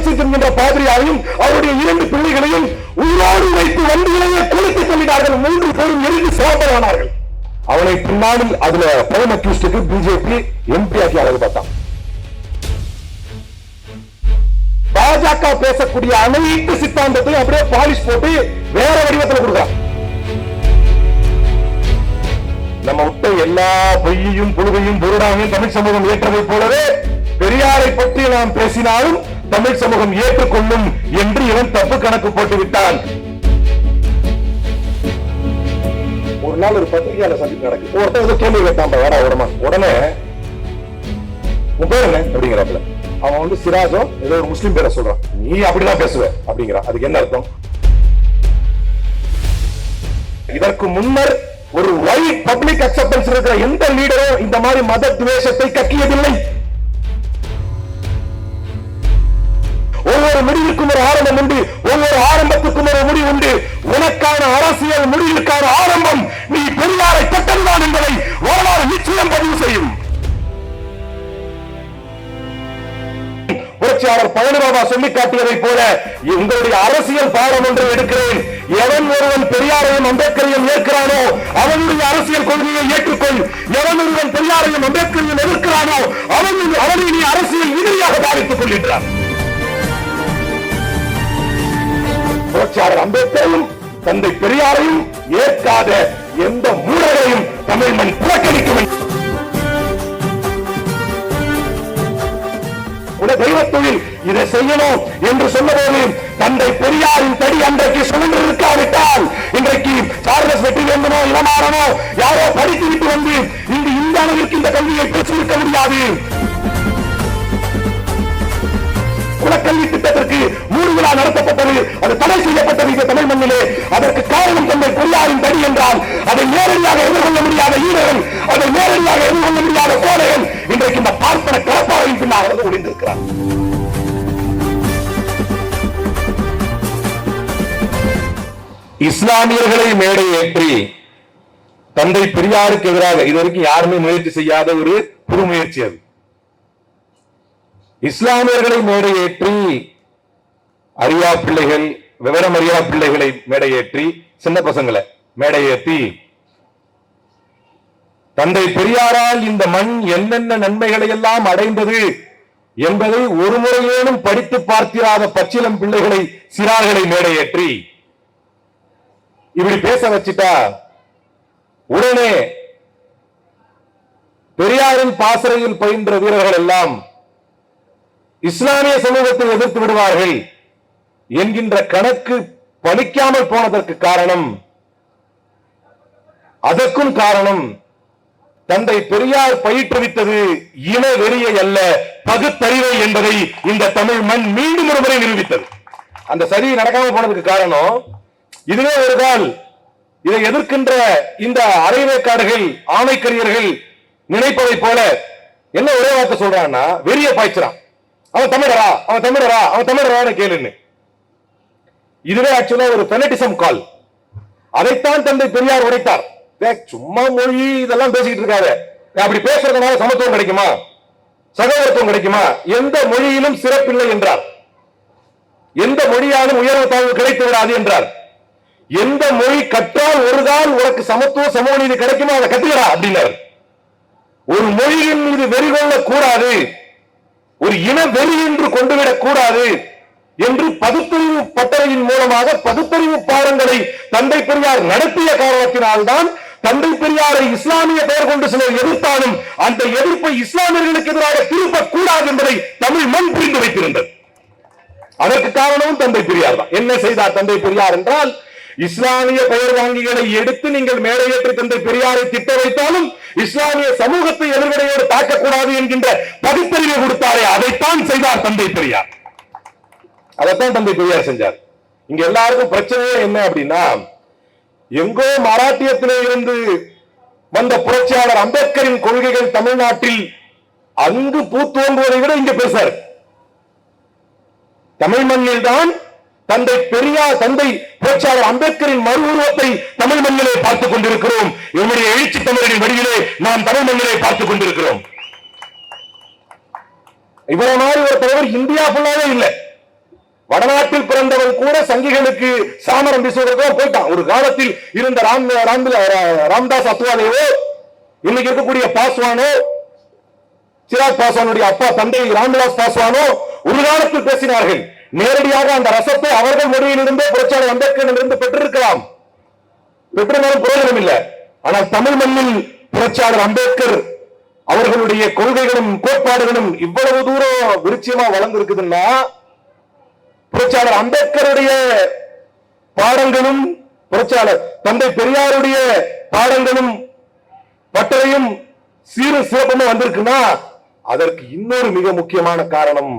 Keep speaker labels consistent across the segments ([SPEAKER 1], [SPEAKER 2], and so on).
[SPEAKER 1] Wilson என்கின்ற பாதிரியாரையும் அவருடைய 2 பிள்ளைகளையும் உயிரோடு வைத்து வண்டியிலேயே கொளுத்திக் கொண்டார்கள். 3 பேரும் எரிந்து சாம்பலானார்கள். அவனை பின்னாளில் அதுல பிரைம் அக்யூஸ்டுக்கு பிஜேபி எம்பி ஆக்கி அழகு பார்த்தான். பாஜக பேசக்கூடிய அனைத்து சித்தாந்தத்தையும் அப்படியே பாலிஷ் போட்டு வேற வடிவத்தில் கொடுக்கிறான். நம்ம விட்ட எல்லா பொய்யையும் புழுகையும் பொருடாமையும் தமிழ் சமூகம் ஏற்றதை போலவே பெரியாரை பற்றி நாம் பேசினாலும் தமிழ் சமூகம் ஏற்றுக்கொள்ளும் என்று இவன் தப்பு கணக்கு போட்டு விட்டான். ஒரு நாள் ஒரு பத்திரிகையாளர் சந்திப்பு நடக்குது. ஒருத்தர் ஏதோ கேள்வி கேட்டான், வேற ஓடமா. உடனே உன் பேர் என்ன அப்படிங்கிறப்பல அவன் சிராஜோ ஏதோ ஒரு முஸ்லீம் பேரை சொல்றான். நீ அப்படிதான் பேசுவ அப்படிங்கிறான். அதுக்கு என்ன அர்த்தம்? இதற்கு முன்னர் ஒரு வைட் பப்ளிக் அக்செப்டன்ஸ் இருக்கிற எந்த லீடரும் இந்த மாதிரி மத துவேஷத்தை கக்கியதில்லை. ஒவ்வொரு முடிவுக்கும் ஒரு ஆரம்பம் உண்டு, ஒவ்வொரு ஆரம்பத்துக்கும் ஒரு முடிவு உண்டு. உனக்கான அரசியல் முடிவுக்கான ஆரம்பம் நீ பெரியாரை தொட்டதுதான் என்பதை வரலாறு நிச்சயம் பதிவு செய்யும். புரட்சியாளர் பழனிபாபா சொல்லி காட்டியதை போல உங்களுடைய அரசியல் பாடம் ஒன்று எடுக்கிறேன். எவன் ஒருவன் பெரியாரையும் அம்பேத்கரையும் ஏற்கிறானோ அவனுடைய அரசியல் கொள்கையை ஏற்றுக்கொள். எவன் ஒருவன் பெரியாரையும் அம்பேத்கரையும் எதிர்க்கிறானோ அவனை நீ அரசியல் எதிரியாக பாவித்துக் கொள்கின்றான். புரட்சியாளர் அம்பேத்கரையும் தந்தை பெரியாரையும் ஏற்காத எந்த மூடரையும் தமிழ் மண் புறக்கணிக்கும். தெய்வ தொழில் இதை செய்யணும் என்று சொன்னபோது தந்தை பெரியாரின் தடி அன்றைக்கு சுழன்று இருக்காவிட்டால் இன்றைக்கு சார்லஸ் வெற்றிவேந்தனோ இளமாறனோ யாரோ படித்துவிட்டு வந்து இங்கு இந்த அளவிற்கு இந்த கல்வியை பெற்றிருக்க முடியாது. குலக்கல்வி திட்டத்திற்கு 3 விழா நடத்தப்பட்டது, அது தடை செய்யப்பட்டது இந்த தமிழ் மண்ணிலே. அதற்கு காரணம் தந்தை பெரியாரின் தடி என்றால் அதை நேரடியாக எதிர்கொள்ள முடியாத ஈரர்கள், அதை நேரடியாக எதிர்கொள்ள முடியாத கோடைகள் இன்றைக்கு இந்த பார்ப்பன கலப்பாவின் பின்னால் ஒளிந்திருக்கிறார். இஸ்லாமியர்களை மேடை ஏற்றி தந்தை பெரியாருக்கு எதிராக இதுவரைக்கும் யாருமே முயற்சி செய்யாத ஒரு புது முயற்சி அது. இஸ்லாமியர்களை மேடையேற்றி அறியா பிள்ளைகள், விவரம் அறியா பிள்ளைகளை மேடையேற்றி, சின்ன பசங்களை மேடையேற்றி தந்தை பெரியாரால் இந்த மண் என்னென்ன நன்மைகளை எல்லாம் அடைந்தது என்பதை ஒரு முறையேனும் படித்து பார்த்திராத பச்சிலம் பிள்ளைகளை, சிறார்களை மேடையேற்றி இப்படி பேச வச்சிட்டா உடனே பெரியாரின் பாசறையில் பயின்ற வீரர்கள் எல்லாம் இஸ்லாமிய சமூகத்தை எதிர்த்து விடுவார்கள் என்கின்ற கணக்கு பலிக்காமல் போனதற்கு காரணம், அதற்கும் காரணம் தந்தை பெரியார் பயிற்றுவித்தது இன வெறியை அல்ல, பகுத்தறிவை என்பதை இந்த தமிழ் மண் மீண்டும் ஒரு முறை நிரூபித்தது. அந்த சரி நடக்காம போனதுக்கு காரணம் இதுவே ஒரு கால் இதை எதிர்க்கின்ற இந்த அரைவேக்காடுகள், ஆணைக்கரியர்கள் நினைப்பதை போல என்ன ஒரே வார்த்தை சொல்றான்னா வெறிய பாய்ச்சுறான். அவன் தமிழரா, அவன் தமிழரா, அவன் தமிழரான கேளுன்னு. இதுவே ஆக்சுவலா ஒரு பெனடிசம் கால். அதைத்தான் தந்தை பெரியார் உடைத்தார். சும்மா மொழி இதெல்லாம் பேசிக்கிட்டு இருக்காரு, அப்படி பேசுறதுனால சமத்துவம் கிடைக்குமா, சகோதரத்துவம் கிடைக்குமா? எந்த மொழியிலும் சிறப்பில்லை என்றார். எந்த மொழியாலும் உயர்வு தாழ்வு கிடைத்து விடாது என்றார். எந்த மொழி கற்றால் ஒரு கால் உனக்கு சமத்துவ சமூக நீதி கிடைக்குமா அதை கத்துக்கிறா அப்படின்னார். ஒரு மொழியின் மீது வெறி கொள்ள கூடாது, ஒரு இன வெறி என்று கொண்டுவிடக் கூடாது என்று பகுத்தறிவு பட்டறையின் மூலமாக பகுத்தறிவு பாடங்களை தந்தை பெரியார் நடத்திய காரணத்தினால்தான் தந்தை பெரியாரை இஸ்லாமிய பெயர் கொண்டு சிலர் எதிர்த்தாலும் அந்த எதிர்ப்பை இஸ்லாமியர்களுக்கு எதிராக திருப்பக் கூடாது என்பதை தமிழ் மண் புரிந்து வைத்திருந்தது. அதற்கு காரணமும் தந்தை பெரியார் தான். என்ன செய்தார் தந்தை பெரியார் என்றால், இஸ்லாமிய பெயர் வாங்கிகளை எடுத்து நீங்கள் மேடையேற்றி தந்தை பெரியாரை திட்ட வைத்தாலும் இஸ்லாமிய சமூகத்தை எதிர்வினையோடு தாக்கக்கூடாது என்கின்ற பகுத்தறிவை கொடுத்தாரே, அதைத்தான் செய்தார் தந்தை பெரியார். அதைத்தான் தந்தை பெரியார் செஞ்சார். இங்க எல்லாருக்கும் பிரச்சனையே என்ன அப்படின்னா, எங்கோ மராட்டியத்திலே இருந்து வந்த புரட்சியாளர் அம்பேத்கரின் கொள்கைகள் தமிழ்நாட்டில் அங்கு பூத்தோங்குவதை விட இங்க பேசார். தமிழ் மண்ணில் தான் தந்தை பெரியார், தந்தை புரட்சியாளர் அம்பேத்கரின் மறு உருவத்தை தமிழ் மண்ணிலே பார்த்துக் கொண்டிருக்கிறோம். என்னுடைய எழுச்சி தமிழரின் வடிவிலே நாம் தமிழ் மண்ணிலே பார்த்துக் கொண்டிருக்கிறோம். இவரை மாதிரி ஒரு தலைவர் இந்தியா ஃபுல்லாவே இல்லை. வடநாட்டில் பிறந்தவன் கூட சங்கிகளுக்கு சாமரம் வீசுவதற்கு போயிட்டான். ஒரு காலத்தில் இருந்த ராம்தாஸ் அத்வாலேவோ, இன்னைக்கு இருக்கக்கூடிய பாஸ்வானோ, சிராக் பாஸ்வானுடைய அப்பா தந்தை ராம்விலாஸ் பாஸ்வானோ ஒரு காலத்தில் பேசினார்கள். நேரடியாக அந்த ரசத்தை அவர்கள் மொழியிலிருந்தே புரட்சியாளர் அம்பேத்கரிடமிருந்து பெற்றிருக்கலாம், பெற்றிருந்தாலும் பிரயோஜனம் இல்லை. ஆனால் தமிழ் மண்ணில் புரட்சியாளர் அம்பேத்கர் அவர்களுடைய கொள்கைகளும் கோட்பாடுகளும் இவ்வளவு தூரம் விருட்சியமா வளர்ந்திருக்குதுன்னா, புரட்சியாளர் அம்பேத்கருடைய பாடங்களும் புரட்சியாளர் தந்தை பெரியாருடைய பாடங்களும் பட்டறையும் சீரும் சிறப்பும் வந்திருக்குன்னா, அதற்கு இன்னொரு மிக முக்கியமான காரணம்,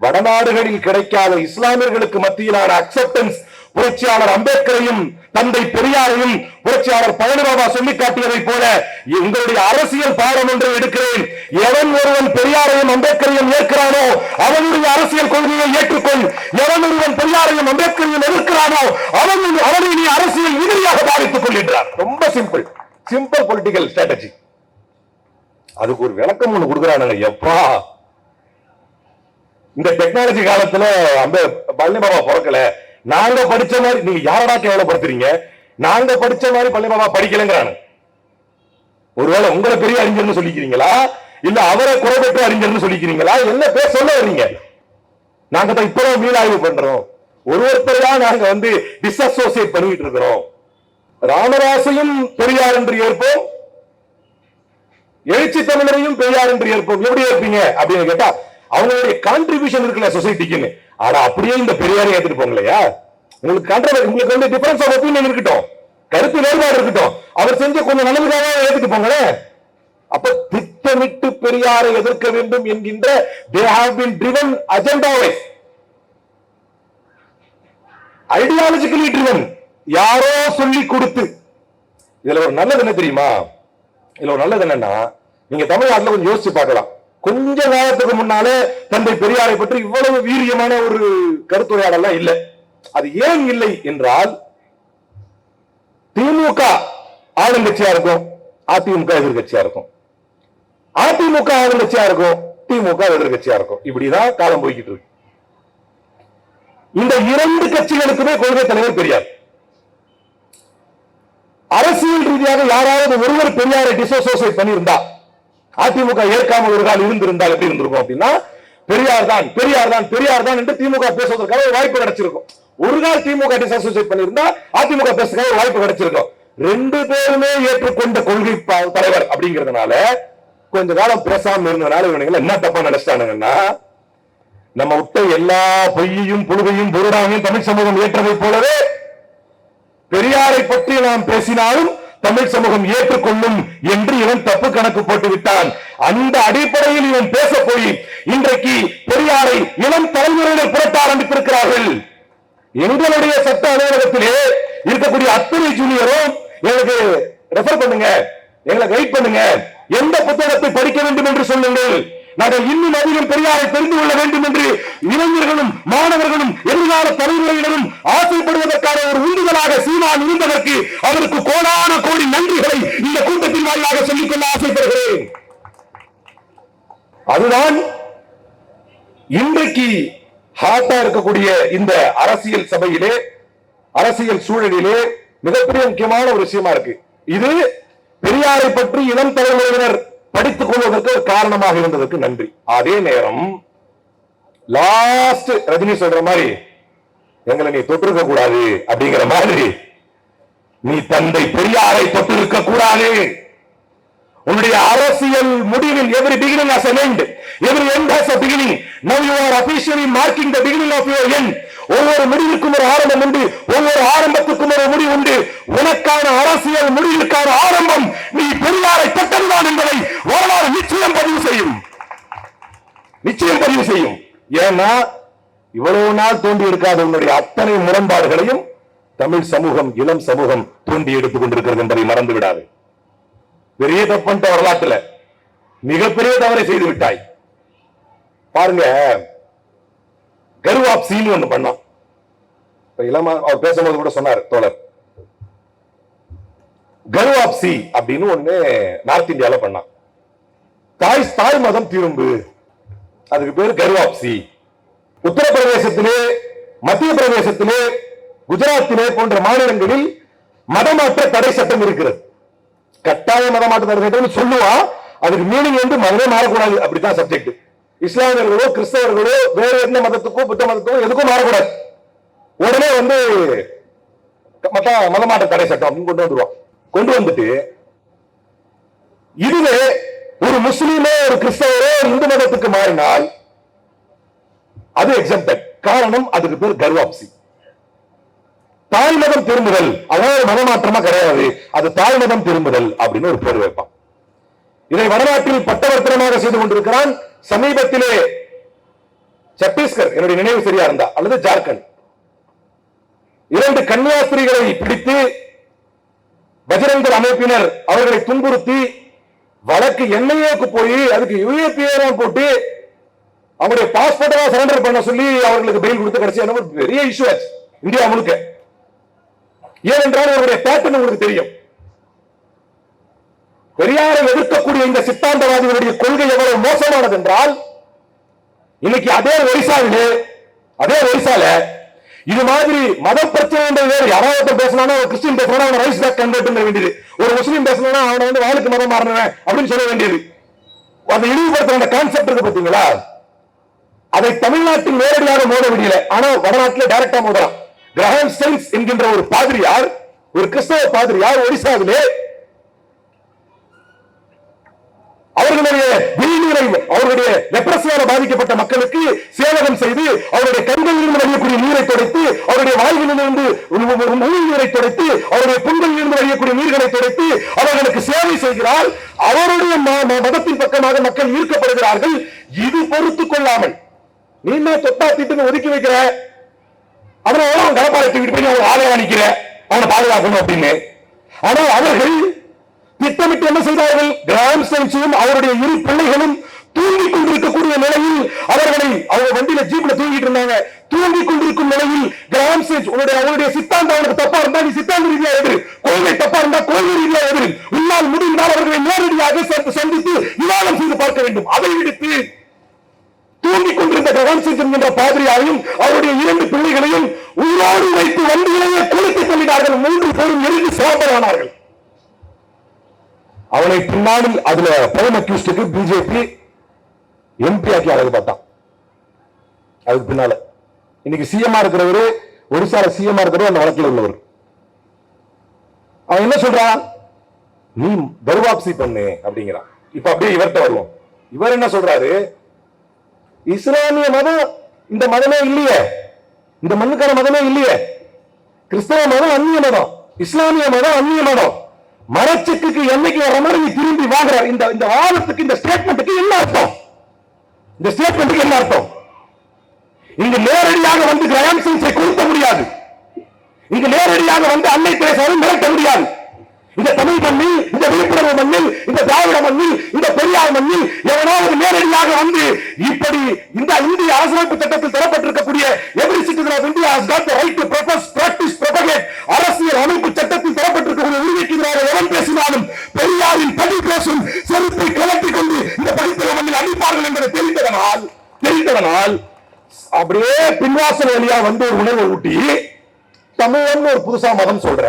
[SPEAKER 1] வடநாடுகளில் கிடைக்காத இஸ்லாமியர்களுக்கு மத்தியிலான அக்செப்டன்ஸ் புரட்சியாளர் அம்பேத்கரையும் தந்தை பெரியாரையும் புரட்சியாளர் பழனிபாபா சொல்லி காட்டியதை போல எங்களுடைய அரசியல் பாடம் ஒன்றை எடுக்கிறேன். எவன் ஒருவன் பெரியாரையும் அம்பேத்கரையும் ஏற்கிறானோ அவனுடைய அரசியல் கொள்கையை ஏற்றுக்கொள். எவன் ஒருவன் பெரியாரையும் அம்பேத்கரையும் எதிர்க்கிறானோ அவனை நீ அரசியல் எதிரியாக பாதித்துக் கொள்கின்றார். ரொம்ப சிம்பிள் பொலிட்டிக்கல் ஸ்ட்ராட்டஜி. அதுக்கு ஒரு விளக்கம் ஒண்ணு கொடுக்கிறானுங்க. எப்பா இந்த டெக்னாலஜி காலத்துல பழனிபாபா பிறக்கல, நாங்க படிச்ச மாதிரி நீங்க யாரடா கேவலப்படுத்துறீங்க, நாங்க படிச்ச மாதிரி பழனிபாபா படிக்கலங்கிறானு. ஒருவேளை உங்களை பெரிய அறிஞர்னு சொல்லிக்கிறீங்களா, இல்ல அவரை குறைபெற்ற அறிஞர்னு சொல்லிக்கிறீங்களா, என்ன பேர் சொல்ல வர்றீங்க? நாங்க தான் இப்பதான் மீளாய்வு பண்றோம். ஒருத்தரையா நாங்க டிஸ்அசோசியேட் பண்ணிட்டு இருக்கிறோம். ராமதாசையும் பெரியார் என்று ஏற்போம், எழுச்சி தமிழரையும் பெரியார் என்று ஏற்போம். எப்படி ஏற்பீங்க அப்படின்னு கேட்டா, அவங்களுடைய கான்ட்ரிபியூஷன் இருக்குல்ல சொசைட்டிக்குன்னு, ஆனா அப்படியே இந்த பெரியாரை ஏத்துட்டு போங்களையா. உங்களுக்கு டிஃபரன்ஸ் ஆஃப் ஒப்பீனியன் இருக்கட்டும், கருத்து வேறுபாடு இருக்கட்டும், அவர் செஞ்ச கொஞ்சம் நல்லதுக்காக ஏத்துட்டு போங்களேன். அப்ப திட்டமிட்டு பெரியாரை எதிர்க்க வேண்டும் என்கின்ற they have been driven agenda wise, ideologically driven, யாரோ சொல்லி கொடுத்து. இதுல ஒரு நல்லது என்ன தெரியுமா? இதுல ஒரு நல்லது என்னன்னா, நீங்க தமிழ்நாட்டில் கொஞ்சம் யோசிச்சு பார்க்கலாம். கொஞ்ச காலத்துக்கு முன்னாலே தந்தை பெரியாரை பற்றி இவ்வளவு வீரியமான ஒரு கருத்துரையாடலாம் இல்லை. அது ஏன் இல்லை என்றால், திமுக ஆளுங்கட்சியா இருக்கும், அதிமுக எதிர்கட்சியா இருக்கும், அதிமுக ஆளுங்கட்சியா இருக்கும், திமுக எதிர்கட்சியா இருக்கும். இப்படிதான் காலம் போய்கிட்டு இருக்கு. இந்த இரண்டு கட்சிகளுக்குமே கொள்கை தலைவர் பெரியார். அரசியல் ரீதியாக யாராவது ஒருவர் பெரியாரை டிசோசியேட் பண்ணியிருந்தா, அதிமுக ஏற்காமல் ஒரு கால் இருந்திருந்தால் எப்படி இருந்திருக்கும் அப்படின்னா, பெரியார் தான் என்று திமுக பேசுவதற்காக ஒரு வாய்ப்பு கிடைச்சிருக்கும். ஒரு கால் திமுக டிசோசியேட் பண்ணியிருந்தா அதிமுக பேசுறதுக்காக வாய்ப்பு கிடைச்சிருக்கும். ரெண்டு பேருமே ஏற்றுக்கொண்ட கொள்கை தலைவர் அப்படிங்கிறதுனால கொஞ்ச காலம் பேசாம இருந்ததுனால இவனுங்க என்ன தப்பா நினைச்சிட்டானுங்கன்னா, நம்ம விட்ட எல்லா பொய்யையும் புழுவையும் பொருடாமையும் தமிழ் சமூகம் ஏற்றதை போலவே பெரியாரை பற்றி நாம் பேசினாலும் தமிழ் சமூகம் ஏற்றுக்கொள்ளும் என்று இவன் தப்பு கணக்கு போட்டு விட்டான். அந்த அடிப்படையில் இவன் பேச போய் இன்றைக்கு பெரியாரை இளம் தலைமுறையினர் புரட்ட ஆரம்பித்திருக்கிறார்கள். எங்களுடைய சட்ட அலுவலகத்திலே இருக்கக்கூடிய அத்தனை ஜூனியரும் எங்களுக்கு ரெஃபர் பண்ணுங்க, எங்களை கைட் பண்ணுங்க, எந்த புத்தகத்தை படிக்க வேண்டும் என்று சொல்லுங்கள், நாங்கள் இன்னும் அதிகம் பெரியாரை தெரிந்து கொள்ள வேண்டும் என்று இளைஞர்களும் மாணவர்களும் எதிர்கால தலைமுறையினரும் ஆசைப்படுவதற்கான ஒரு உந்துதலாக சீமான் இருந்ததற்கு அவருக்கு கோடான கோடி நன்றிகளை இந்த கூட்டத்தின் வாயிலாக சொல்லிக்கொள்ள ஆசைப்படுகிறேன். அதுதான் இன்றைக்கு ஹாட்டா இருக்கக்கூடிய இந்த அரசியல் சபையிலே, அரசியல் சூழலிலே மிகப்பெரிய முக்கியமான ஒரு விஷயமா இருக்கு. இது பெரியாரை பற்றி இளம் தலைமுறையினர் படித்துக் கொள்வதற்கு ஒரு காரணமாக இருந்ததற்கு நன்றி. அதே நேரம் லாஸ்ட் ரஜினி சொல்ற மாதிரி எங்களை நீ தொட்டிருக்க கூடாது அப்படிங்கிற மாதிரி, நீ தந்தை பெரியாரை தொட்டிருக்க கூடாது. உன்னுடைய அரசியல் முடிவில் every beginning has an end, every end has a beginning. Now you are officially marking the beginning of your end. ஒவ்வொரு முடிவுக்கும் ஒரு ஆரம்பம் உண்டு, ஒவ்வொரு ஆரம்பத்துக்கும் ஒரு முடிவு உண்டு. உனக்கான அரசியல் முடிவுக்கான ஆரம்பம் நீ பெரியாரை தொட்டதுதான் என்பதை வரலாறு நிச்சயம் பதிவு செய்யும். ஏன்னா இவ்வளவு நாள் தோண்டி இருக்காத உன்னுடைய அத்தனை முரண்பாடுகளையும் தமிழ் சமூகம், இளம் சமூகம் தோண்டி எடுத்துக் கொண்டிருக்கிறது என்பதை மறந்து விடாது. பெரிய தப்பன்ட்ட வரலாற்றுல மிகப்பெரிய தவறை செய்து விட்டாய். பாருங்க, கருவாப்சின்னு ஒண்ணு பண்ணோம். இளமா அவர் பேசும்போது கூட சொன்னார் தோழர், கருவாப்சி அப்படின்னு ஒண்ணு நார்த் இந்தியால பண்ணான். தாய் மதம் திரும்பு, அதுக்கு பேரு கருவாப்சி. உத்தரப்பிரதேசத்திலே மத்திய பிரதேசத்திலே, குஜராத்திலே போன்ற மாநிலங்களில் மதமாற்ற தடை சட்டம் இருக்கிறது. கட்டாய மதமாற்ற தடை சட்டம் சொல்லுவான், அதுக்கு மீனிங் வந்து மதமே மாறக்கூடாது, அப்படித்தான் சப்ஜெக்ட். இஸ்லாமியர்களோ கிறிஸ்தவர்களோ வேற எந்த மதத்துக்கோ புத்த மதத்துக்கோ எதுக்கும் மாறக்கூடாது. உடனே வந்து மதமாற்ற தடை சட்டம் அப்படின்னு கொண்டு வந்துருவான். கொண்டு வந்துட்டு இதுவே ஒரு முஸ்லீமோ ஒரு கிறிஸ்தவரோ இந்து மதத்துக்கு மாறினால் அது எக்ஸம்ப்டட். காரணம், அதுக்கு பேர் கர்வாப்சி, தாய் மதம் திரும்புதல். அதாவது மதமாற்றமா கிடையாது, அது தாய் மதம் திரும்புதல் அப்படின்னு ஒரு பேர் வைப்பான். இதை வடநாட்டில் பட்டவர்த்தனமாக செய்து கொண்டிருக்கிறான். சமீபத்திலே சத்தீஸ்கர், என்னுடைய நினைவு சரியா இருந்தா, அல்லது ஜார்க்கண்ட், 2 கன்னியாஸ்திரிகளை பிடித்து பஜரங்கர் அமைப்பினர் அவர்களை துன்புறுத்தி வழக்கு என்ஐஏக்கு போய் அதுக்கு யுஏபிஏ போட்டு அவருடைய பாஸ்போர்ட்டை சரண்டர் பண்ண சொல்லி அவர்களுக்கு பெயில் கொடுத்து கடைசியான ஒரு பெரிய இஷ்யூ ஆச்சு இந்தியா முழுக்க. ஏனென்றால் அவருடைய பேட்டர்ன் உங்களுக்கு தெரியும். பெரியாரை எதிர்க்கக்கூடிய இந்த சித்தாந்தவாதிகளுடைய கொள்கை எவ்வளவு மோசமானது என்றால், இன்னைக்கு அதே ஒரிசால இது மாதிரி மத பிரச்சனை வேறு. யாராவது பேசினா ஒரு கிறிஸ்டின் பேசினா அவனை ரைஸ் பேக் கன்வெர்ட் பண்ண வேண்டியது, ஒரு முஸ்லீம் பேசினா அவனை வந்து வாளுக்கு மதம் மாறினவன் அப்படின்னு சொல்ல வேண்டியது. அதை இழிவுபடுத்துற அந்த கான்செப்ட் இருக்கு பாத்தீங்களா, அதை தமிழ்நாட்டில் நேரடியாக மோத முடியல, ஆனா வடநாட்டில் டைரக்டா மோதலாம். கிரஹாம் ஸ்டெயின்ஸ் என்கின்ற ஒரு பாதிரியார், ஒரு கிறிஸ்தவ பாதிரியார் ஒரிசாவிலே அவர்களுடைய லெப்ரசியால் பாதிக்கப்பட்ட மக்களுக்கு சேவகம் செய்து அவருடைய கண்களிலிருந்து வழியக்கூடிய நீரை துடைத்து, அவருடைய வாய்களிலிருந்து நீரை துடைத்து, அவருடைய புண்களிலிருந்து வழியக்கூடிய நீர்களை துடைத்து அவர்களுக்கு சேவை செய்கிறார். அவருடைய மதத்தின் பக்கமாக மக்கள் ஈர்க்கப்படுகிறார்கள். இது பொறுத்துக் கொள்ளாமல் நீ தொட்டா திட்டு ஒதுக்கி வைக்கிற, அதனால அவன் கடப்பாளத்தை போய் அவன் ஆதரவா நிக்கிற, அவனை பாதுகாக்கணும் அப்படின்னு. ஆனால் அவர்கள் திட்டமிட்டு என்ன செய்தார்கள்? கிராம் ஸ்டெயின்ஸும் அவருடைய 2 பிள்ளைகளும் தூங்கிக் கொண்டிருக்கக்கூடிய நிலையில் அவங்க வண்டியில ஜீப்ல தூங்கிட்டு இருந்தாங்க. தூங்கிக் கொண்டிருக்கும் நிலையில் கிராம் ஸ்டெயின்ஸ் அவருடைய சித்தாந்தம் அவனுக்கு தப்பா இருந்தா நீ சித்தாந்த ரீதியா எதிர், கொள்கை தப்பா இருந்தா கொள்கை ரீதியா எதிர், உன்னால் முடிந்தால் அவர்களை நேரடியாக சந்தித்து விவாதம் செய்து பார்க்க வேண்டும். அதை விடுத்து தூங்கிக் கொண்டிருந்த கிராம் ஸ்டெயின்ஸ் என்கின்ற பாதிரியாரையும் அவருடைய 2 பிள்ளைகளையும் உயிரோடு வைத்து வண்டியிலேயே கொளுத்தி தள்ளினார்கள். 3 பேரும் எரிந்து சாம்பலானார்கள். அவனை பின்னாளில் அதுல பிரைம் அக்யூஸ்டுக்கு பிஜேபி எம்பி ஆக்கி அழகு பார்த்தான். அதுக்கு பின்னால இன்னைக்கு சிஎம்ஆ இருக்கிறவரு, ஒரிசால சிஎம்ஆ இருக்கிறவர் அந்த வழக்கில் உள்ளவர். அவன் என்ன சொல்றான்? நீ கர்வாப்சி பண்ணு அப்படிங்கிறான். இப்ப அப்படியே இவர்கிட்ட வருவோம். இவர் என்ன சொல்றாரு? இஸ்லாமிய மதம் இந்த மதமே இல்லையே, இந்த மண்ணுக்கான மதமே இல்லையே, கிறிஸ்தவ மதம் அந்நிய மதம், இஸ்லாமிய மதம் அந்நிய மதம், மரச்செக்குக்கு என்னைக்கு வர மாதிரி திரும்பி வாங்குற இந்த வாதத்துக்கு, இந்த ஸ்டேட்மெண்ட்டுக்கு என்ன அர்த்தம்? இந்த ஸ்டேட்மெண்ட்டுக்கு என்ன அர்த்தம்? இங்கு நேரடியாக வந்து கிராம் ஸ்டெயின்ஸை கொளுத்த முடியாது, இங்கு நேரடியாக வந்து அன்னை தெரேசாவை மிரட்ட முடியாது. இந்த தமிழ் மண்ணில், இந்த விழுப்புணர்வு மண்ணில், இந்த திராவிட மண்ணில், இந்த பெரியார் மண்ணில் எவனாவது நேரடியாக வந்து இப்படி இந்த இந்திய அரசியலமைப்பு சட்டத்தில் தரப்பட்டிருக்கக்கூடிய every citizen of India has got the right to profess, practice, propagate, அரசியல் அமைப்பு சட்டத்தில் தரப்பட்டிருக்கக்கூடிய உரிமைக்கு எதிராக எவன் பேசினாலும் பெரியாரின் படி பேசும் செருப்பை கலட்டிக் கொண்டு இந்த படித்தர மண்ணில் அடிப்பார்கள் என்பதை தெரிந்ததனால் அப்படியே பின்வாசல் வழியா வந்து ஒரு உணர்வை ஊட்டி தமிழன் ஒரு புதுசா மதம் சொல்ற,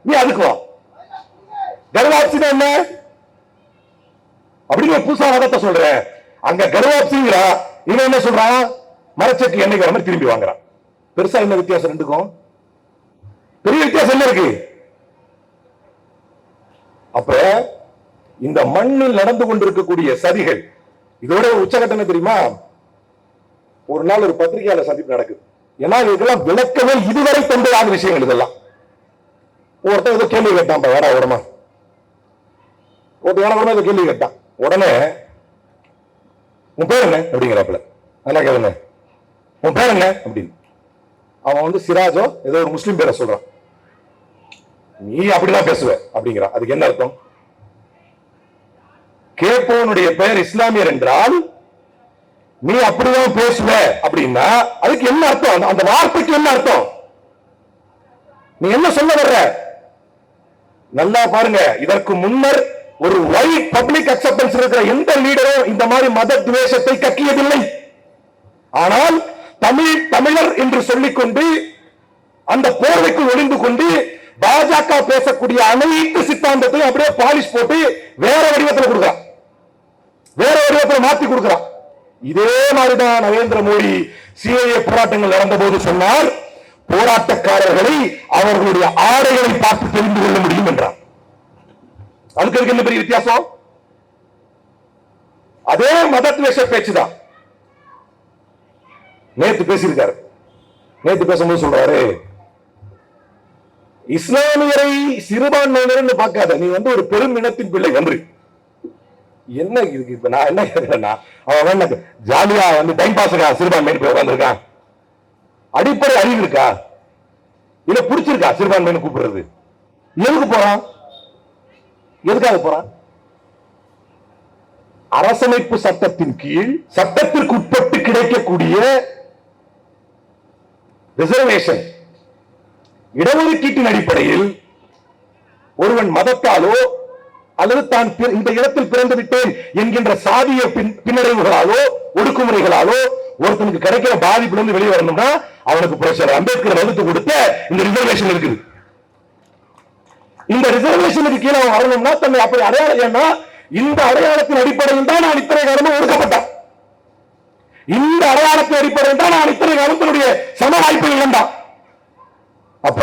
[SPEAKER 1] நீ அதுக்கு வா. கர்வாப்சி என்ன அப்படின்னு ஒரு புதுசா மதத்தை சொல்ற. அங்க கர்வாப்சிங்கிறா, இவன் என்ன சொல்றான்? மரச்செக்கு எண்ணெய் மாதிரி திரும்பி வாங்குறான். பெருசா என்ன வித்தியாசம் ரெண்டுக்கும்? பெரிய வித்தியாசம் என்ன இருக்கு? அப்ப இந்த மண்ணில் நடந்து கொண்டிருக்கக்கூடிய சதிகள் இதோட உச்சகட்டம் என்ன தெரியுமா? ஒரு நாள் ஒரு பத்திரிகையாளர் சந்திப்பு நடக்குது. ஏன்னா இதெல்லாம் விளக்கவே இதுவரை தந்தையான விஷயங்கள் இதெல்லாம். ஒருத்தர் ஏதோ கேள்வி கேட்டான், வேற உடமா ஒருத்தர் கேள்வி கேட்டான். உடனே உன் பேர் என்ன அப்படிங்கிறாப்புல. நல்லா கேளுங்க, உன் பேர் என்ன அப்படின்னு. அவன் வந்து சிராஜோ ஏதோ ஒரு முஸ்லீம் பேரை சொல்றான். நீ அப்படிதான் பேசுவ அப்படிங்கிறான். அதுக்கு என்ன அர்த்தம்? கேட்பவனுடைய பெயர் இஸ்லாமியர் என்றால் நீ அப்படிதான் பேசுவ அப்படின்னா அதுக்கு என்ன அர்த்தம்? அந்த வார்த்தைக்கு என்ன அர்த்தம்? நீ என்ன சொல்ல வர்ற? நல்லா பாருங்க. இதற்கு முன்னர் ஒரு வைட் பப்ளிக் அக்செப்டன்ஸ் இருக்கிற எந்த லீடரும் இந்த மாதிரி மத துவேஷத்தை கக்கியதில்லை. ஆனால் தமிழர் என்று சொல்லிக்கொண்டு அந்த போர்வைக்குள் ஒளிந்து கொண்டு பாஜக பேசக்கூடிய அனைத்து சித்தாந்தத்தையும் அப்படியே பாலிஷ் போட்டு வேற வடிவத்தில் கொடுக்கிறான், வேற வடிவத்தில் மாத்தி கொடுக்கிறான். இதே மாதிரிதான் நரேந்திர மோடி சிஏஏ போராட்டங்கள் நடந்த போது சொன்னார், போராட்டக்காரர்களை அவர்களுடைய ஆடைகளை பார்த்து தெரிந்து கொள்ள முடியும் என்றார். அதுக்கு என்ன பெரிய வித்தியாசம்? அதே மதத்வேஷ பேச்சுதான். நேத்து பேசியிருக்காரு. நேத்து பேசும்போது சொல்றாரு, இஸ்லாமியரை சிறுபான்மையினர் பார்க்காத, நீ ஒரு பெரும் இனத்தின் பிள்ளை என்று. என்ன இருக்கு? இப்ப நான் என்ன கேட்கிறேன்னா, அவன் ஜாலியா டைம் பாஸுக்கா சிறுபான்மைன்னு போய் உட்கார்ந்துருக்கான்? அடிப்படை அறிவு இருக்கா? இல்ல பிடிச்சிருக்கா சிறுபான்மைன்னு கூப்பிடுறது? எதுக்கு போறான்? எதுக்காக போறான்? அரசமைப்பு சட்டத்தின் கீழ் சட்டத்திற்கு உட்பட்டு கிடைக்கக்கூடிய ரிசர்வேஷன் இடஒதுக்கீட்டின் அடிப்படையில் ஒருவன் மதத்தாலோ அல்லது தான் இந்த இடத்தில் பிறந்து விட்டேன் என்கின்ற சாதிய பின்னடைவுகளாலோ ஒடுக்குமுறைகளாலோ ஒருத்தனுக்கு கிடைக்கிற பாதிப்பிலிருந்து வெளியே வரணும்னா அவனுக்கு புரட்சியாளர் அம்பேத்கர் வகுத்து கொடுத்த இந்த ரிசர்வேஷன் இருக்குது. இந்த ரிசர்வேஷனுக்கு கீழே வரணும்னா தன்னை அப்படி அடையாளம், இந்த அடையாளத்தின் அடிப்படையில் தான் நான் இத்தனை காலமும் ஒடுக்கப்பட்டான், இந்த அடையாளத்தின் அடிப்படையில் தான் நான் இத்தனை காலத்தினுடைய சம வாய்ப்பு இழந்தான். அப்ப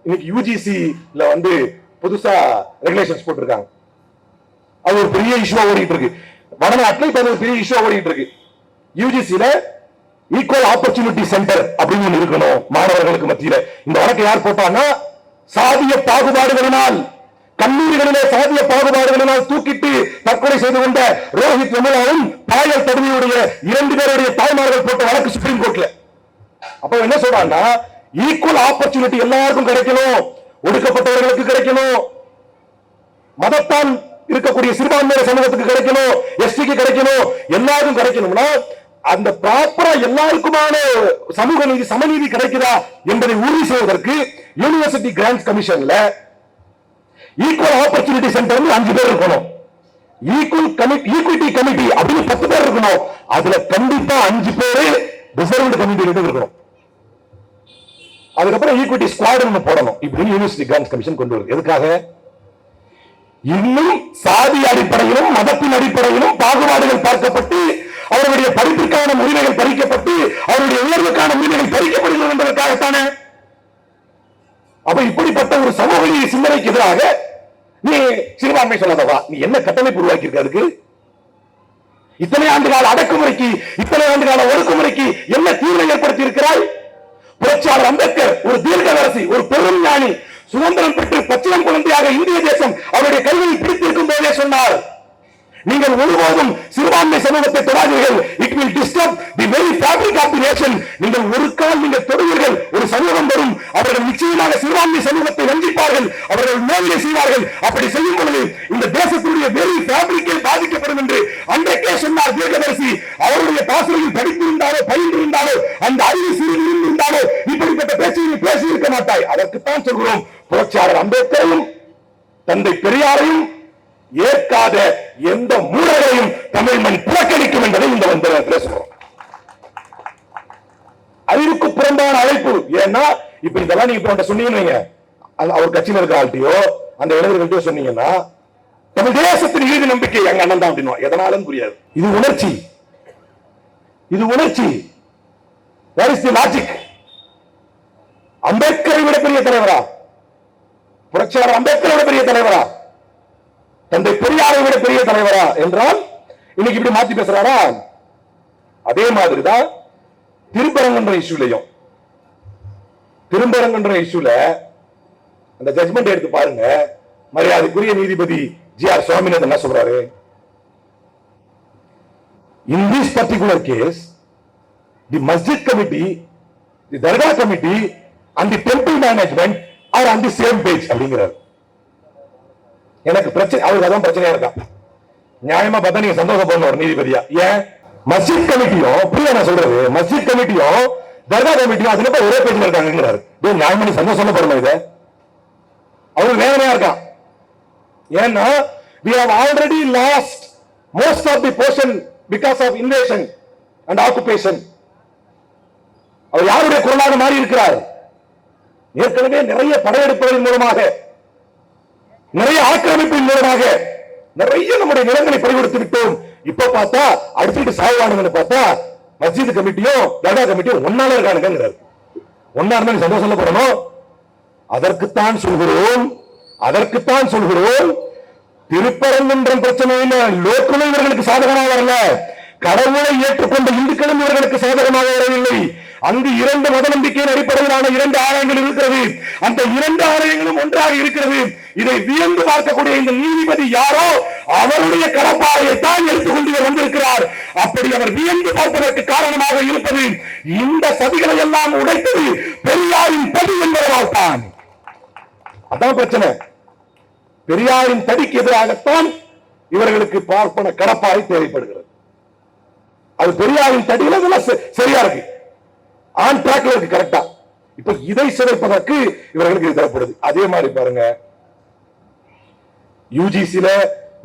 [SPEAKER 1] இன்னைக்கு யூஜிசில புதுசா ரெகுலேஷன்ஸ் போட்டிருக்காங்க. அது ஒரு பெரிய இஷ்யூ ஓடிட்டு இருக்கு. வடநாட்டில் இப்ப ஒரு பெரிய இஷ்யூ ஓடிட்டு இருக்கு. யூஜிசில ஈக்குவல் ஆப்பர்ச்சுனிட்டி சென்டர் அப்படின்னு ஒன்று இருக்கணும் மாணவர்களுக்கு மத்தியில. இந்த வழக்கை யார் போட்டான்னா, சாதிய பாகுபாடுகளினால் கல்லூரிகளிலே சாதிய பாகுபாடுகளினால் தூக்கிட்டு தற்கொலை செய்து கொண்ட ரோஹித் வெமுலாவும் பாயல் தடுமையுடைய 2 பேருடைய தாய்மார்கள் போட்ட வழக்கு சுப்ரீம் கோர்ட்ல. அப்ப என்ன சொல்றாங்கன்னா, ஈக்குவல் ஆப்பர்ச்சுனிட்டி எல்லாருக்கும் கிடைக்கணும், ஒடுக்கப்பட்டவர்களுக்கு கிடைக்கணும், மதத்தான் இருக்கக்கூடிய சிறுபான்மையினர் சமூகத்துக்கு கிடைக்கணும், எஸ்டிக்கு கிடைக்கணும், எல்லாருக்கும் கிடைக்கணும்னா அந்த ப்ராப்பரா எல்லாருக்குமான சமூக நீதி சமநீதி கிடைக்குதா என்பதை உறுதி செய்வதற்கு யூனிவர்சிட்டி கிராண்ட்ஸ் கமிஷன்ல ஈக்குவல் ஆப்பர்ச்சுனிட்டி சென்டர் 5 பேர் இருக்கணும், ஈக்விட்டி கமிட்டி அப்படின்னு 10 பேர் இருக்கணும். அதுல கண்டிப்பா 5 பேரு ரிசர்வ்டு கமிட்டி இருக்கணும். அதுக்கப்புறம் ஈக்விட்டி ஸ்குவாட் போடணும். இப்படி யூனிவர்சிட்டி கிராண்ட்ஸ் கமிஷன் கொண்டு வருது. எதுக்காக? இன்னும் சாதி அடிப்படையிலும் மதத்தின் அடிப்படையிலும் பாகுபாடுகள் பார்க்கப்பட்டு அவருடைய படிப்பிற்கான உரிமைகள் பறிக்கப்பட்டு அவருடைய உயர்வுக்கான உரிமைகள் பறிக்கப்படுகிறது என்பதற்காகத்தானே. அப்ப இப்படிப்பட்ட ஒரு சமூக நீதி சிந்தனைக்கு எதிராக நீ சிறுபான்மை சொல்லாதவா? நீ என்ன கட்டமைப்பு உருவாக்கி இருக்க? அதுக்கு இத்தனை ஆண்டு கால அடக்குமுறைக்கு, இத்தனை ஆண்டு கால ஒடுக்குமுறைக்கு என்ன தீர்வை ஏற்படுத்தி இருக்கிறாய்? புரட்சியாளர் அம்பேத்கர் ஒரு தீர்க்கதரிசி, ஒரு பெரும் ஞானி, சுதந்திரம் பெற்று பச்சிளம் குழந்தையாக இந்திய தேசம் அவருடைய கையில் பிடித்திருக்கும் போதே சொன்னார், நீங்கள் ஒருபோதும் சிறுபான்மை சமூகத்தை தொடாதீர்கள், it will disturb the very fabric of the nation. நீங்கள் ஒரு கால் நீங்கள் தொடுவீர்கள், ஒரு சமூகம் வரும், அவர்கள் நிச்சயமாக சிறுபான்மை சமூகத்தை வஞ்சிப்பார்கள், அவர்கள் நோயை செய்வார்கள். அப்படி செய்யும் பொழுது இந்த தேசத்தினுடைய வெரி ஃபேப்ரிக்கே பாதிக்கப்படும் என்று அன்றைக்கே சொன்னார் தீர்க்கதரிசி. அவருடைய பாசறையில் படித்திருந்தாலோ பயின்றிருந்தாலோ அந்த அறிவு சிறிது இருந்தாலோ இப்படிப்பட்ட பேச்சை பேசி இருக்க மாட்டாய். அதற்குத்தான் சொல்கிறோம், புரட்சியாளர் அம்பேத்கரையும் தந்தை பெரியாரையும் ஏற்காத எந்த மூடரையும் தமிழ் மண் புறக்கணிக்கும் என்பதை இந்த வந்தத்தில் சொல்றோம். அறிவுக்கு புறம்பான அழைப்பு. ஏன்னா இப்ப இதெல்லாம் நீங்க சொன்னீங்க, அவர் கட்சியில் இருக்க ஆள்கிட்டயோ அந்த இளைஞர்கள்ட்டயோ சொன்னீங்கன்னா, தமிழ் தேசத்தின் இறுதி நம்பிக்கை எங்க அண்ணன் தான் அப்படின்னு எதனாலும் புரியாது. இது உணர்ச்சி, இது உணர்ச்சி. What is the logic? அம்பேத்கரை விட பெரிய தலைவரா? புரட்சியாளர் அம்பேத்கரை விட பெரிய தலைவரா? தந்தை பெரியாரை விட பெரிய தலைவரா என்றால் இன்னைக்கு இப்படி மாத்தி பேசுறாரா? அதே மாதிரிதான் திருப்பரங்குன்ற இஷ்யூலையும், திருப்பரங்குன்ற இஷ்யூல அந்த ஜட்மெண்ட் எடுத்து பாருங்க. மரியாதைக்குரிய நீதிபதி GR சுவாமிநாதன் என்ன சொல்றாரு? In this particular case, the masjid committee, the dargah committee and the temple management are on the same page அப்படிங்கிறார். எனக்கு பிரச்சனை, அவருக்கு அதான் பிரச்சனையா இருக்கா. நியாயமா பார்த்தா நீங்க சந்தோஷப்படணும் ஒரு நீதிபதியா. ஏன் மஸ்ஜித் கமிட்டியும், புரியா நான் சொல்றது, மஸ்ஜித் கமிட்டியும் தர்கா கமிட்டியும் அதுல போய் ஒரே பேஜ்ல இருக்காங்கிறாரு. நியாயமா நீ சந்தோஷப்படணும். இதை அவருக்கு வேதனையா இருக்கான். ஏன்னா we have already lost most of the portion because of invasion and occupation. அவர் மக்களுடைய குரலாக மாறி இருக்கிறார். ஏற்கனவே நிறைய படையெடுப்புகளின் மூலமாக, நிறைய ஆக்கிரமிப்பின் மூலமாக நிறைய நம்முடைய நிலங்களை பறிகொடுத்து விட்டோம். இப்ப பார்த்தா அடிச்சுட்டு சாகுவானுங்கன்னு பார்த்தா மஸ்ஜித் கமிட்டியும் தர்கா கமிட்டியும் ஒன்னால இருக்கானுங்கிறார். ஒன்னா இருந்தா சந்தோஷம் சொல்லப்படணும். அதற்குத்தான் சொல்கிறோம் திருப்பரங்குன்றம் பிரச்சனையில லோக்கலும் இவர்களுக்கு சாதகமாக வரல, கடவுளை ஏற்றுக்கொண்ட இந்துக்களும் இவர்களுக்கு சாதகமாக வரவில்லை. அங்கு 2 மத நம்பிக்கையின் அடிப்படையிலான 2 ஆலயங்கள் இருக்கிறது. அந்த 2 ஆலயங்களும் ஒன்றாக இருக்கிறது. இதை வியந்து பார்க்கக்கூடிய இந்த நீதிபதி யாரோ அவருடைய கடப்பாறையை தான் எடுத்துக்கொண்டு வந்திருக்கிறார். அப்படி அவர் வியந்து பார்ப்பதற்கு காரணமாக இருப்பது இந்த சதிகளை எல்லாம் உடைத்தது பெரியாரின் தடி என்பதால் தான். அதான் பிரச்சனை. பெரியாரின் தடிக்கு எதிராகத்தான் இவர்களுக்கு பார்ப்பன கடப்பாறை தேவைப்படுகிறது. அது பெரியாரின் தடியில சரியா இருக்கு, ஆன் டிராக்ல இருக்கு, கரெக்டா. இப்ப இதை சிதைப்பதற்கு இவர்களுக்கு இது தேவைப்படுது. அதே மாதிரி பாருங்க, யுஜிசில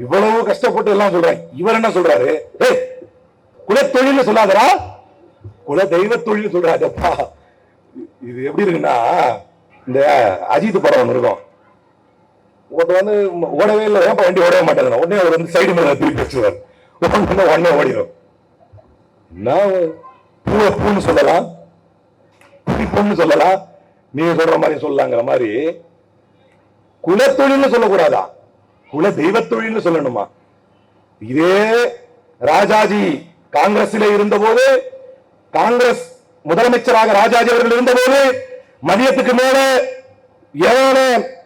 [SPEAKER 1] இவ்வளவு கஷ்டப்பட்டு எல்லாம் சொல்றாங்க. இவர் என்ன சொல்றாரு? குலத்தொழில் சொல்லாதரா, குல தெய்வ தொழில் சொல்றாருப்பா. இது எப்படி இருக்குன்னா, இந்த அஜித் படம் ஒன்று இருக்கும். வந்து ஓடவே இல்லை, வண்டி ஓடவே மாட்டேங்க, உடனே அவர் வந்து சைடு மேல திருப்பி வச்சுருவார், உடனே ஓடிடும். பூன்னு சொல்லலாம், பொண்ணு சொல்லலாம், நீங்க சொல்ற மாதிரி சொல்லலாங்கிற மாதிரி குலத்தொழில் சொல்லக்கூடாதா, குல தெய்வ தொழில் சொல்லணுமா? இதே ராஜாஜி காங்கிரஸில் இருந்த போது, காங்கிரஸ் முதலமைச்சராக ராஜாஜி அவர்கள் இருந்த போது மதியத்துக்கு மேல ஏழான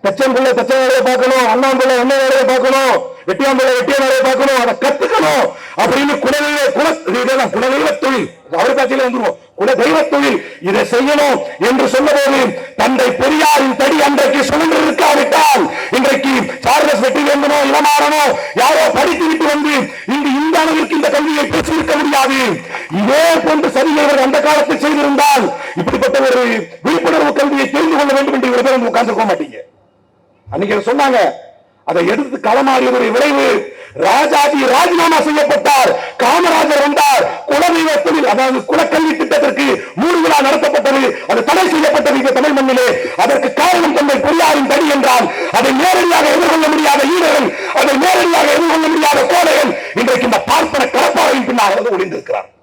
[SPEAKER 1] தச்சன்குள்ள தச்ச வேலையை பார்க்கணும், அண்ணாம்புள்ள அண்ணன் வேலையை பார்க்கணும், வெட்டியாம்புள்ள வெட்டிய வேலையை பார்க்கணும், அதை கத்துக்கணும் அப்படின்னு குலதெய்வ தொழில் அவர் காட்சியில வந்துருவோம். குல தெய்வ தொழில் இதை செய்யணும் என்று சொன்னபோது தந்தை பெரியாரின் தடி அன்றைக்கு சுழன்று இருக்காவிட்டால் இன்றைக்கு சார்லஸ் வெற்றிவேந்தனோ இளமாறனோ யாரோ படித்து விட்டு வந்து இங்கு இந்த அளவிற்கு இந்த கல்வியை பெற்றிருக்க முடியாது. இதே போன்று சரியாக அந்த காலத்தில் செய்திருந்தால் இப்படிப்பட்ட ஒரு விழிப்புணர்வு கல்வியை தெரிந்து கொள்ள வேண்டும் என்று இவர்கள் உட்கார்ந்து மாட்டீங்க. அன்னைக்கு சொன்னாங்க, அதை எடுத்து களமாறியதுடைய விளைவு ராஜாஜி ராஜினாமா செய்யப்பட்டார், காமராஜர் வந்தார், குலதெய்வத்தில் அதாவது குலக்கல்வி திட்டத்திற்கு 3 விழா நடத்தப்பட்டது, அது தடை செய்யப்பட்டது இந்த தமிழ் மண்ணிலே. அதற்கு காரணம் தந்தை பெரியாரின் தடி என்றால் அதை நேரடியாக எதிர்கொள்ள முடியாத ஈரர்கள், அதை நேரடியாக எதிர்கொள்ள முடியாத கோடைகள் இன்றைக்கு இந்த பார்ப்பன கடப்பாறையின் பின்னாக ஒளிந்திருக்கிறார்.